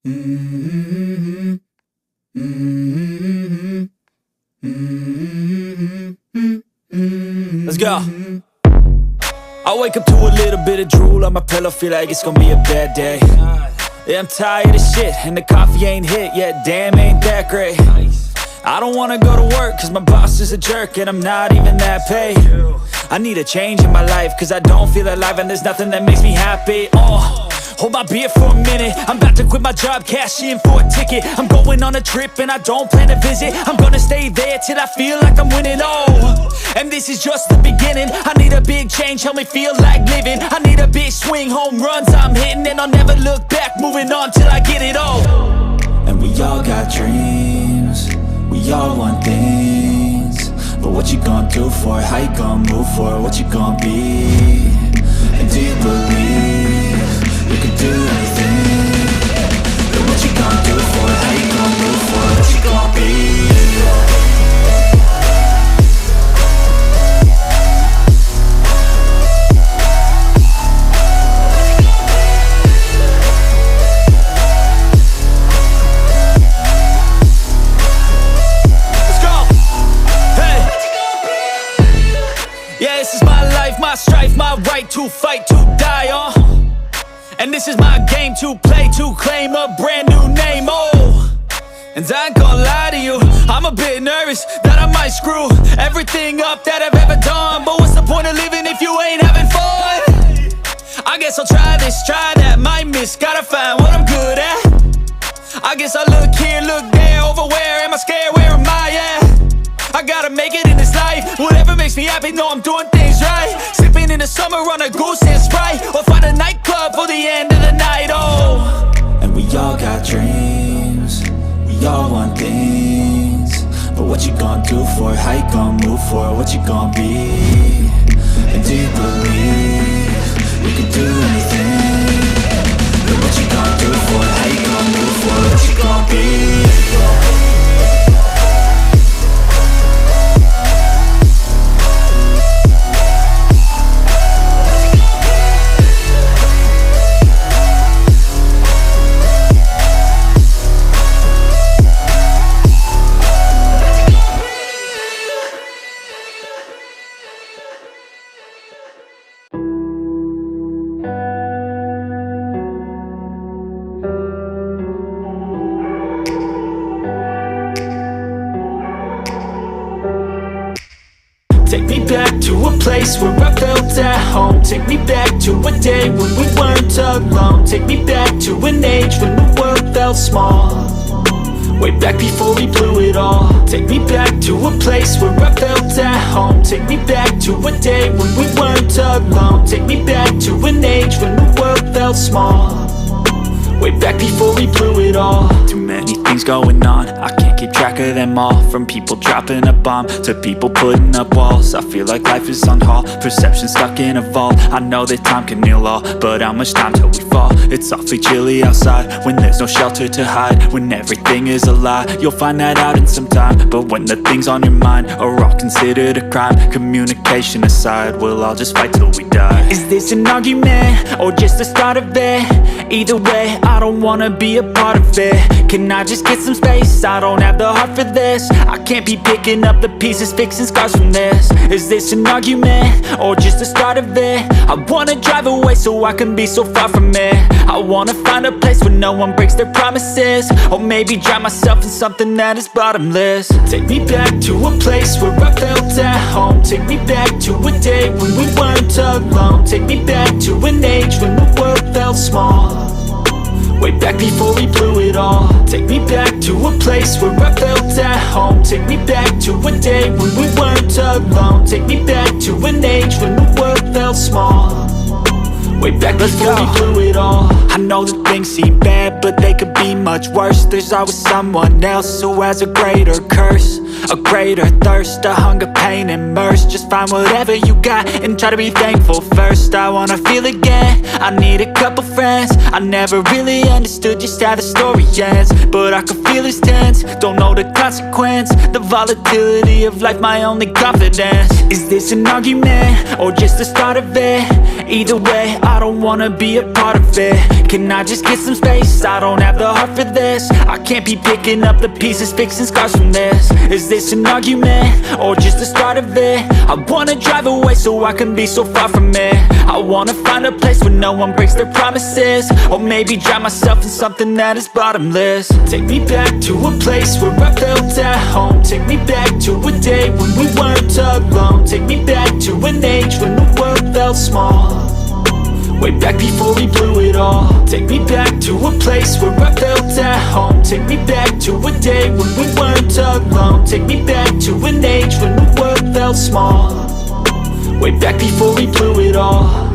Let's go. I wake up to a little bit of drool on my pillow, feel like it's gonna be a bad day. Yeah, I'm tired of shit, and the coffee ain't hit yet, damn, ain't that great. I don't wanna go to work, cause my boss is a jerk, and I'm not even that paid. I need a change in my life, cause I don't feel alive, and there's nothing that makes me happy. Hold my beer for a minute, I'm about to quit my job, cash in for a ticket. I'm going on a trip and I don't plan to visit. I'm gonna stay there till I feel like I'm winning, and this is just the beginning. I need a big change, help me feel like living. I need a big swing, home runs I'm hitting, and I'll never look back, moving on till I get it all. And we all got dreams, we all want things, but what you gonna do for it? How you gonna move for it? What you gonna be? And do you believe you can do anything? But what you gonna do for it? How you gonna move for it? What you gonna be? Let's go! Hey! Yeah, this is my life, my strife, my right to fight, to die, and this is my game to play, to claim a brand new name, and I ain't gonna lie to you, I'm a bit nervous that I might screw everything up that I've ever done. But what's the point of living if you ain't having fun? I guess I'll try this, try that, might miss, gotta find what I'm good at. I guess I look here, look there, over where am I scared, where am I at? I gotta make it in this life, whatever makes me happy, know I'm doing things right. Sipping in the summer on a goose and Sprite, or find a nightclub for the end of the night, And we all got dreams, we all want things, but what you gonna do for it? How you gonna move for it? What you gonna be? And do you believe you can do anything? But what you gonna do for it? How you gonna move for it? What you gonna be? Take me back to a place where I felt at home. Take me back to a day when we weren't alone. Take me back to an age when the world felt small, way back before we blew it all. Take me back to a place where I felt at home. Take me back to a day when we weren't alone. Take me back to an age when the world felt small, way back before we blew it all. Too many things going on, I can't keep track of them all. From people dropping a bomb to people putting up walls. I feel like life is on hold, perception stuck in a vault. I know that time can heal all, but how much time till we fall? It's awfully chilly outside when there's no shelter to hide. When everything is a lie, you'll find that out in some time. But when the things on your mind are all considered a crime, communication aside, we'll all just fight till we die. Is this an argument or just the start of it? Either way, I don't wanna be a part of it. Can I just get some space? I don't have the heart for this. I can't be picking up the pieces, fixing scars from this. Is this an argument or just the start of it? I wanna drive away so I can be so far from it. I wanna find a place where no one breaks their promises, or maybe drown myself in something that is bottomless. Take me back to a place where I felt at home. Take me back to a day when we weren't alone. Take me back to an age when the world felt small, way back before we blew it all. Take me back to a place where I felt at home. Take me back to a day when we weren't alone. Take me back to an age when the world felt small, way back before we blew it all. I know that things seem bad, but they could be much worse. There's always someone else who has a greater curse. A greater thirst, a hunger, pain, immersed. Just find whatever you got and try to be thankful first. I wanna feel again, I need a couple friends. I never really understood just how the story ends, but I can feel it's tense, don't know the consequence. The volatility of life, my only confidence. Is this an argument, or just the start of it? Either way, I don't wanna be a part of it. Can I just get some space? I don't have the heart for this. I can't be picking up the pieces, fixing scars from this. Is this an argument, or just the start of it? I wanna drive away so I can be so far from it. I wanna find a place where no one breaks their promises, or maybe drown myself in something that is bottomless. Take me back to a place where I felt at home. Take me back to a day when we weren't alone. Take me back to an age when the world felt small, way back before we blew it all. Take me back to a place where I felt at home. Take me back to a day when we weren't alone. Take me back to an age when the world felt small, way back before we blew it all.